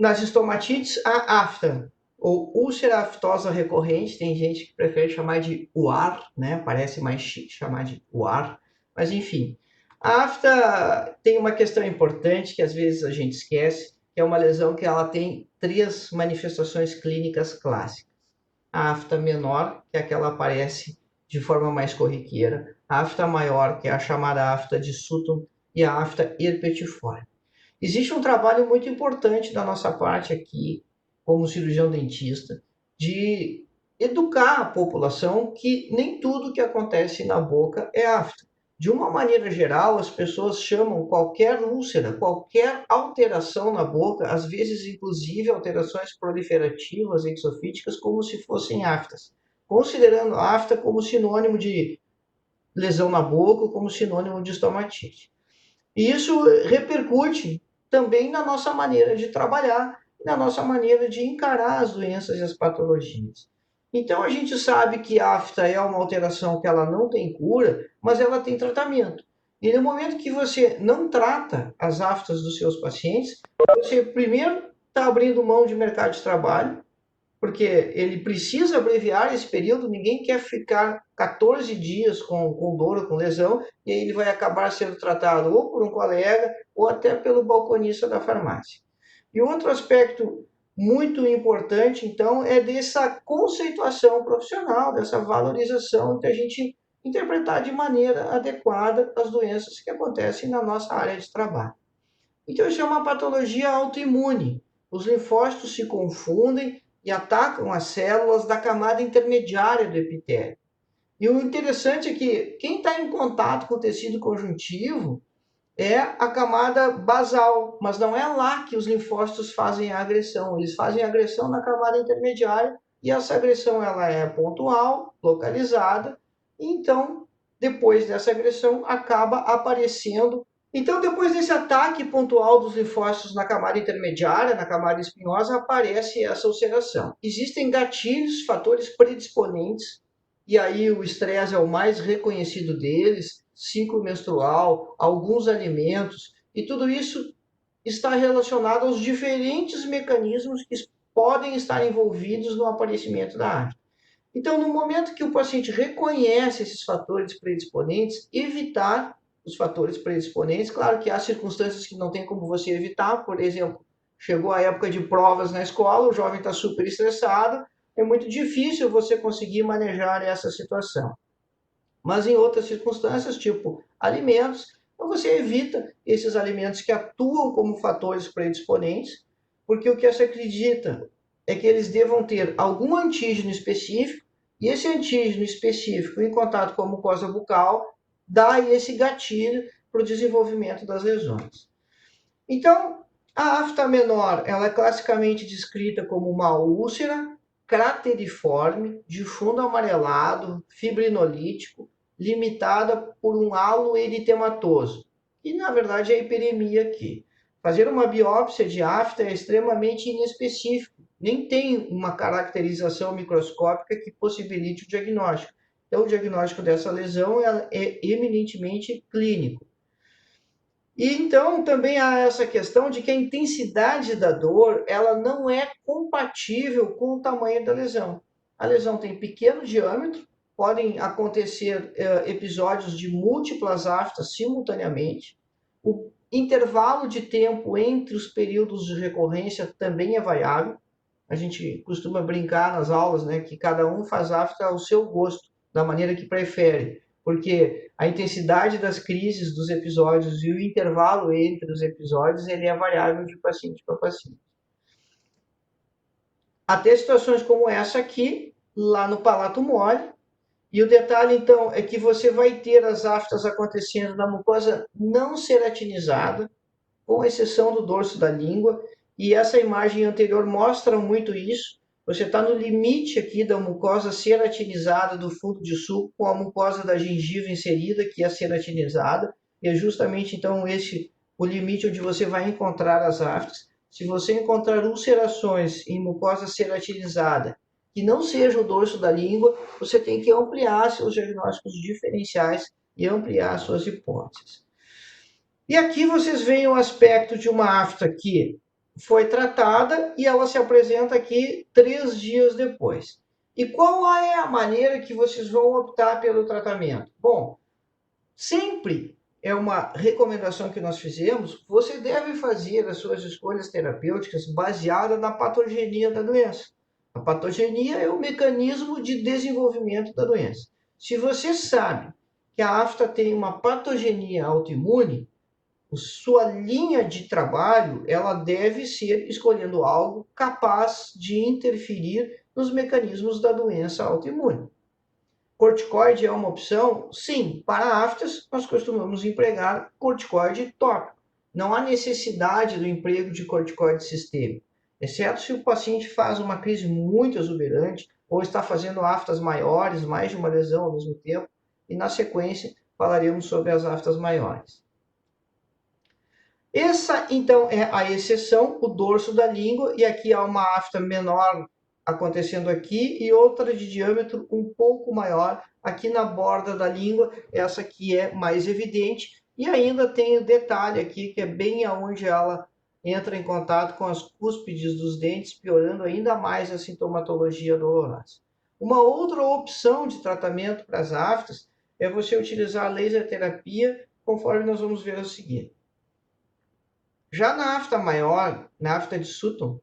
nas estomatites, a afta, ou úlcera aftosa recorrente, tem gente que prefere chamar de UAR, né? Parece mais chique chamar de UAR, mas enfim. A afta tem uma questão importante que às vezes a gente esquece, que é uma lesão que ela tem 3 manifestações clínicas clássicas. A afta menor, que é aquela que aparece de forma mais corriqueira, a afta maior, que é a chamada afta de Sutton, e a afta herpetiforme. Existe um trabalho muito importante da nossa parte aqui, como cirurgião dentista, de educar a população que nem tudo que acontece na boca é afta. De uma maneira geral, as pessoas chamam qualquer úlcera, qualquer alteração na boca, às vezes inclusive alterações proliferativas exofíticas, como se fossem aftas, considerando a afta como sinônimo de lesão na boca, como sinônimo de estomatite. E isso repercute também na nossa maneira de trabalhar, na nossa maneira de encarar as doenças e as patologias. Então a gente sabe que a afta é uma alteração que ela não tem cura, mas ela tem tratamento. E no momento que você não trata as aftas dos seus pacientes, você primeiro está abrindo mão de mercado de trabalho, porque ele precisa abreviar esse período, ninguém quer ficar 14 dias com dor ou com lesão, e aí ele vai acabar sendo tratado ou por um colega ou até pelo balconista da farmácia. E outro aspecto muito importante, então, é dessa conceituação profissional, dessa valorização que a gente interpretar de maneira adequada as doenças que acontecem na nossa área de trabalho. Então, isso é uma patologia autoimune. Os linfócitos se confundem e atacam as células da camada intermediária do epitélio. E o interessante é que quem está em contato com o tecido conjuntivo é a camada basal, mas não é lá que os linfócitos fazem a agressão. Eles fazem a agressão na camada intermediária e essa agressão ela é pontual, localizada, e então, depois dessa agressão, acaba aparecendo. Então, depois desse ataque pontual dos linfócitos na camada intermediária, na camada espinhosa, aparece essa ulceração. Existem gatilhos, fatores predisponentes, e aí o estresse é o mais reconhecido deles, ciclo menstrual, alguns alimentos, e tudo isso está relacionado aos diferentes mecanismos que podem estar envolvidos no aparecimento da afta. Então, no momento que o paciente reconhece esses fatores predisponentes, evitar os fatores predisponentes, claro que há circunstâncias que não tem como você evitar, por exemplo, chegou a época de provas na escola, o jovem está super estressado, é muito difícil você conseguir manejar essa situação. Mas em outras circunstâncias, tipo alimentos, então você evita esses alimentos que atuam como fatores predisponentes, porque o que se acredita é que eles devam ter algum antígeno específico, e esse antígeno específico, em contato com a mucosa bucal, dá esse gatilho para o desenvolvimento das lesões. Então, a afta menor, ela é classicamente descrita como uma úlcera crateriforme, de fundo amarelado, fibrinolítico, limitada por um halo eritematoso. E, na verdade, é a hiperemia aqui. Fazer uma biópsia de afta é extremamente inespecífico. Nem tem uma caracterização microscópica que possibilite o diagnóstico. Então, o diagnóstico dessa lesão é eminentemente clínico. E então também há essa questão de que a intensidade da dor ela não é compatível com o tamanho da lesão. A lesão tem pequeno diâmetro, podem acontecer episódios de múltiplas aftas simultaneamente. O intervalo de tempo entre os períodos de recorrência também é variável. A gente costuma brincar nas aulas, né, que cada um faz afta ao seu gosto, da maneira que prefere, porque a intensidade das crises dos episódios e o intervalo entre os episódios ele é variável de paciente para paciente. Até situações como essa aqui, lá no palato mole, e o detalhe então é que você vai ter as aftas acontecendo na mucosa não ceratinizada, com exceção do dorso da língua, e essa imagem anterior mostra muito isso. Você está no limite aqui da mucosa ceratinizada do fundo de suco com a mucosa da gengiva inserida, que é ceratinizada, e é justamente então esse o limite onde você vai encontrar as aftas. Se você encontrar ulcerações em mucosa ceratinizada que não seja o dorso da língua, você tem que ampliar seus diagnósticos diferenciais e ampliar suas hipóteses. E aqui vocês veem o aspecto de uma afta que foi tratada e ela se apresenta aqui 3 dias depois. E qual é a maneira que vocês vão optar pelo tratamento? Bom, sempre é uma recomendação que nós fizemos, você deve fazer as suas escolhas terapêuticas baseadas na patogenia da doença. A patogenia é o mecanismo de desenvolvimento da doença. Se você sabe que a afta tem uma patogenia autoimune, sua linha de trabalho ela deve ser escolhendo algo capaz de interferir nos mecanismos da doença autoimune. Corticoide é uma opção? Sim, para aftas nós costumamos empregar corticoide tópico. Não há necessidade do emprego de corticoide sistêmico, exceto se o paciente faz uma crise muito exuberante ou está fazendo aftas maiores, mais de uma lesão ao mesmo tempo, e na sequência falaremos sobre as aftas maiores. Essa, então, é a exceção, o dorso da língua, e aqui há uma afta menor acontecendo aqui e outra de diâmetro um pouco maior aqui na borda da língua, essa aqui é mais evidente, e ainda tem o detalhe aqui, que é bem aonde ela entra em contato com as cúspides dos dentes, piorando ainda mais a sintomatologia dolorosa. Uma outra opção de tratamento para as aftas é você utilizar a laser terapia, conforme nós vamos ver a seguir. Já na afta maior, na afta de Sutton,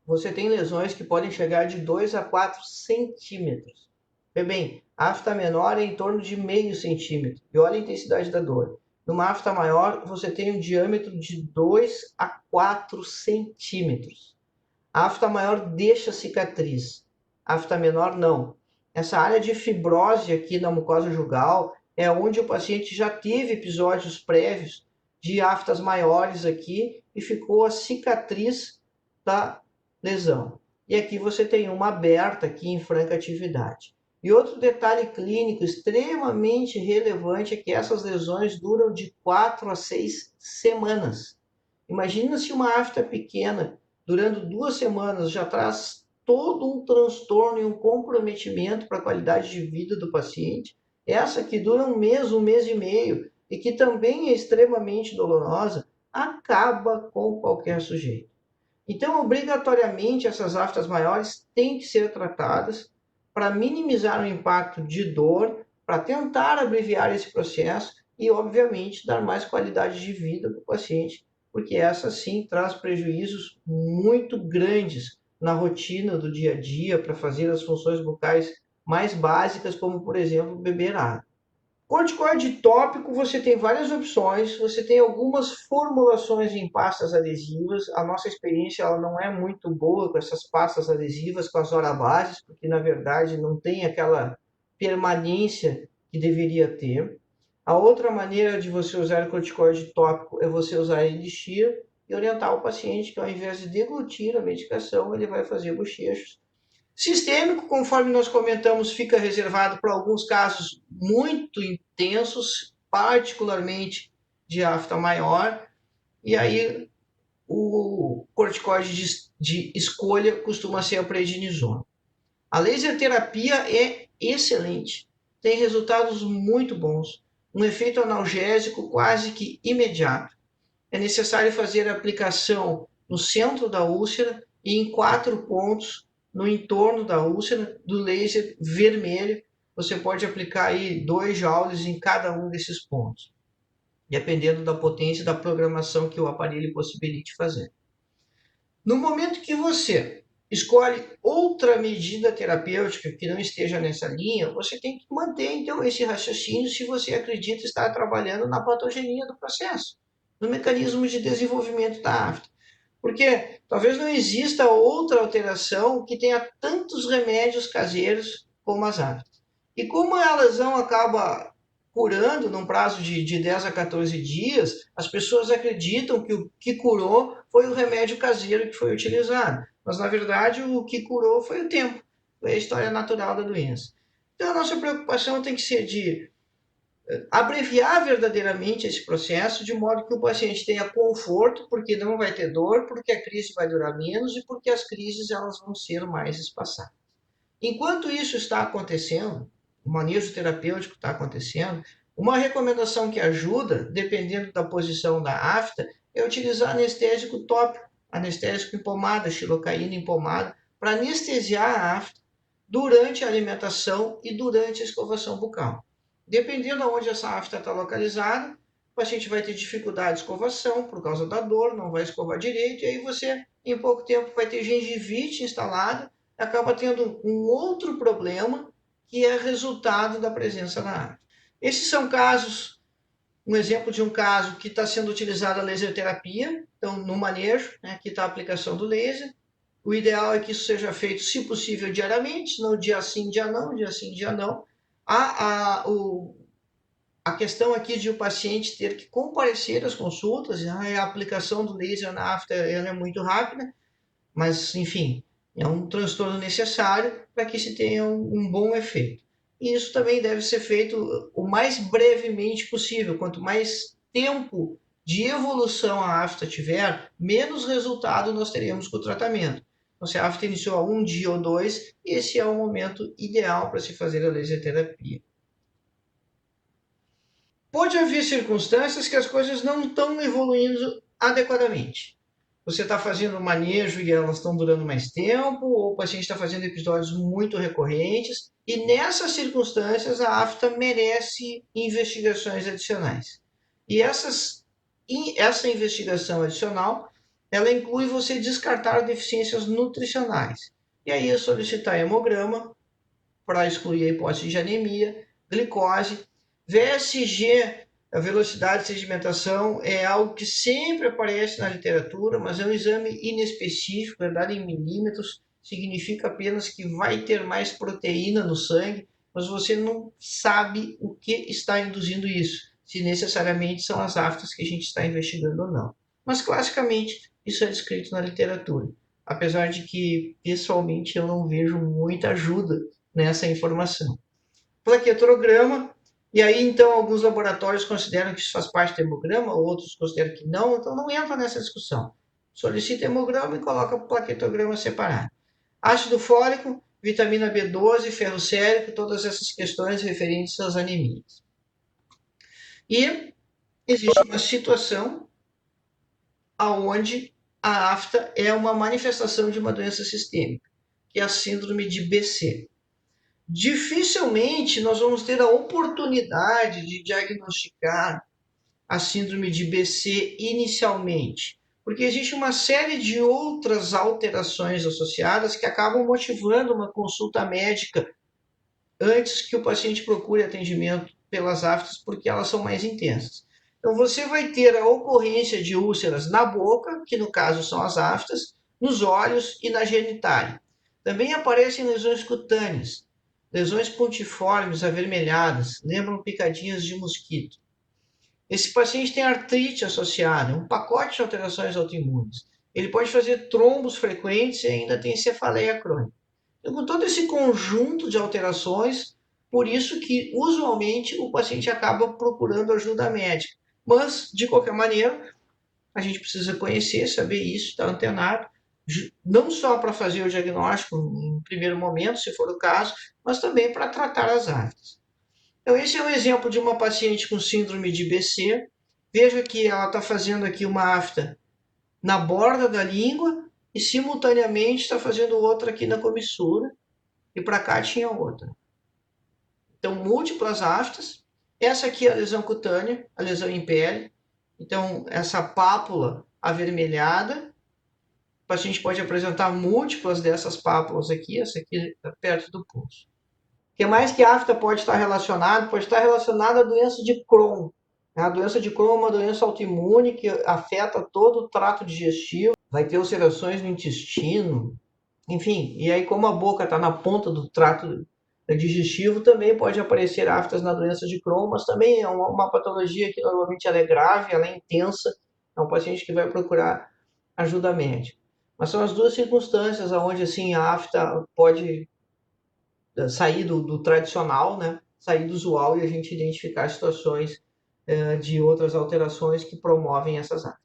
você tem lesões que podem chegar de 2 a 4 centímetros. Bem, a afta menor é em torno de meio centímetro. E olha a intensidade da dor. Numa afta maior, você tem um diâmetro de 2 a 4 centímetros. A afta maior deixa cicatriz. A afta menor, não. Essa área de fibrose aqui na mucosa jugal é onde o paciente já teve episódios prévios de aftas maiores aqui e ficou a cicatriz da lesão. E aqui você tem uma aberta aqui em franca atividade. E outro detalhe clínico extremamente relevante é que essas lesões duram de 4 a 6 semanas. Imagina se uma afta pequena, durando 2 semanas, já traz todo um transtorno e um comprometimento para a qualidade de vida do paciente. Essa que dura um mês e meio, e que também é extremamente dolorosa, acaba com qualquer sujeito. Então, obrigatoriamente, essas aftas maiores têm que ser tratadas para minimizar o impacto de dor, para tentar abreviar esse processo e, obviamente, dar mais qualidade de vida para o paciente, porque essa sim traz prejuízos muito grandes na rotina do dia a dia para fazer as funções bucais mais básicas, como, por exemplo, beber água. Corticoide tópico, você tem várias opções, você tem algumas formulações em pastas adesivas. A nossa experiência ela não é muito boa com essas pastas adesivas, com as Orabases, porque na verdade não tem aquela permanência que deveria ter. A outra maneira de você usar o corticoide tópico é você usar elixir e orientar o paciente que ao invés de deglutir a medicação, ele vai fazer bochechos. Sistêmico, conforme nós comentamos, fica reservado para alguns casos muito intensos, particularmente de afta maior, e aí o corticoide de escolha costuma ser a prednisona. A laser terapia é excelente, tem resultados muito bons, um efeito analgésico quase que imediato. É necessário fazer a aplicação no centro da úlcera e em 4 pontos no entorno da úlcera do laser vermelho. Você pode aplicar aí 2 joules em cada um desses pontos, dependendo da potência da programação que o aparelho possibilite fazer. No momento que você escolhe outra medida terapêutica que não esteja nessa linha, você tem que manter então esse raciocínio se você acredita estar trabalhando na patogenia do processo, no mecanismo de desenvolvimento da afta. Porque talvez não exista outra alteração que tenha tantos remédios caseiros como as aftas. E como a lesão acaba curando num prazo de 10 a 14 dias, as pessoas acreditam que o que curou foi o remédio caseiro que foi utilizado. Mas, na verdade, o que curou foi o tempo, foi a história natural da doença. Então, a nossa preocupação tem que ser de abreviar verdadeiramente esse processo, de modo que o paciente tenha conforto, porque não vai ter dor, porque a crise vai durar menos e porque as crises elas vão ser mais espaçadas. Enquanto isso está acontecendo, o manejo terapêutico está acontecendo, uma recomendação que ajuda, dependendo da posição da afta, é utilizar anestésico tópico, anestésico em pomada, xilocaína em pomada, para anestesiar a afta durante a alimentação e durante a escovação bucal. Dependendo de onde essa afta está localizada, o paciente vai ter dificuldade de escovação por causa da dor, não vai escovar direito, e aí você, em pouco tempo, vai ter gengivite instalada, acaba tendo um outro problema que é resultado da presença da afta. Esses são casos, um exemplo de um caso que está sendo utilizada a laser terapia, então no manejo, né, aqui está a aplicação do laser. O ideal é que isso seja feito, se possível, diariamente, não dia sim, dia não, dia sim, dia não. A questão aqui de o paciente ter que comparecer às consultas, a aplicação do laser na afta ela é muito rápida, mas, enfim, é um transtorno necessário para que se tenha um bom efeito. E isso também deve ser feito o mais brevemente possível. Quanto mais tempo de evolução a afta tiver, menos resultado nós teremos com o tratamento. Então, se a afta iniciou há um dia ou dois, esse é o momento ideal para se fazer a laser terapia. Pode haver circunstâncias que as coisas não estão evoluindo adequadamente. Você está fazendo um manejo e elas estão durando mais tempo, ou o paciente está fazendo episódios muito recorrentes, e nessas circunstâncias a afta merece investigações adicionais. E essa investigação adicional, ela inclui você descartar deficiências nutricionais. E aí é solicitar hemograma para excluir a hipótese de anemia, glicose, VSG, a velocidade de sedimentação, é algo que sempre aparece na literatura, mas é um exame inespecífico, é dado em milímetros, significa apenas que vai ter mais proteína no sangue, mas você não sabe o que está induzindo isso, se necessariamente são as aftas que a gente está investigando ou não. Mas, classicamente, isso é descrito na literatura, apesar de que, pessoalmente, eu não vejo muita ajuda nessa informação. Plaquetrograma, e aí então alguns laboratórios consideram que isso faz parte do hemograma, outros consideram que não, então não entra nessa discussão. Solicita hemograma e coloca plaquetograma separado. Ácido fólico, vitamina B12, ferro sérico, todas essas questões referentes às anemias. E existe uma situação onde a afta é uma manifestação de uma doença sistêmica, que é a síndrome de BC. Dificilmente nós vamos ter a oportunidade de diagnosticar a síndrome de BC inicialmente, porque existe uma série de outras alterações associadas que acabam motivando uma consulta médica antes que o paciente procure atendimento pelas aftas, porque elas são mais intensas. Então você vai ter a ocorrência de úlceras na boca, que no caso são as aftas, nos olhos e na genitália. Também aparecem lesões cutâneas, lesões pontiformes avermelhadas, lembram picadinhas de mosquito. Esse paciente tem artrite associada, um pacote de alterações autoimunes. Ele pode fazer trombos frequentes e ainda tem cefaleia crônica. Então, com todo esse conjunto de alterações, por isso que usualmente o paciente acaba procurando ajuda médica. Mas, de qualquer maneira, a gente precisa conhecer, saber isso, estar antenado, não só para fazer o diagnóstico em primeiro momento, se for o caso, mas também para tratar as aftas. Então, esse é um exemplo de uma paciente com síndrome de BC. Veja que ela está fazendo aqui uma afta na borda da língua e, simultaneamente, está fazendo outra aqui na comissura. E para cá tinha outra. Então, múltiplas aftas. Essa aqui é a lesão cutânea, a lesão em pele. Então, essa pápula avermelhada. O paciente pode apresentar múltiplas dessas pápulas aqui. Essa aqui está perto do pulso. O que mais que a afta pode estar relacionado? Pode estar relacionado à doença de Crohn. A doença de Crohn é uma doença autoimune que afeta todo o trato digestivo, vai ter ulcerações no intestino, enfim. E aí, como a boca está na ponta do trato digestivo, também pode aparecer aftas na doença de Crohn, mas também é uma patologia que normalmente ela é grave, ela é intensa, é um paciente que vai procurar ajuda médica. Mas são as duas circunstâncias onde assim, a afta pode sair do tradicional, né? Sair do usual e a gente identificar situações de outras alterações que promovem essas áreas.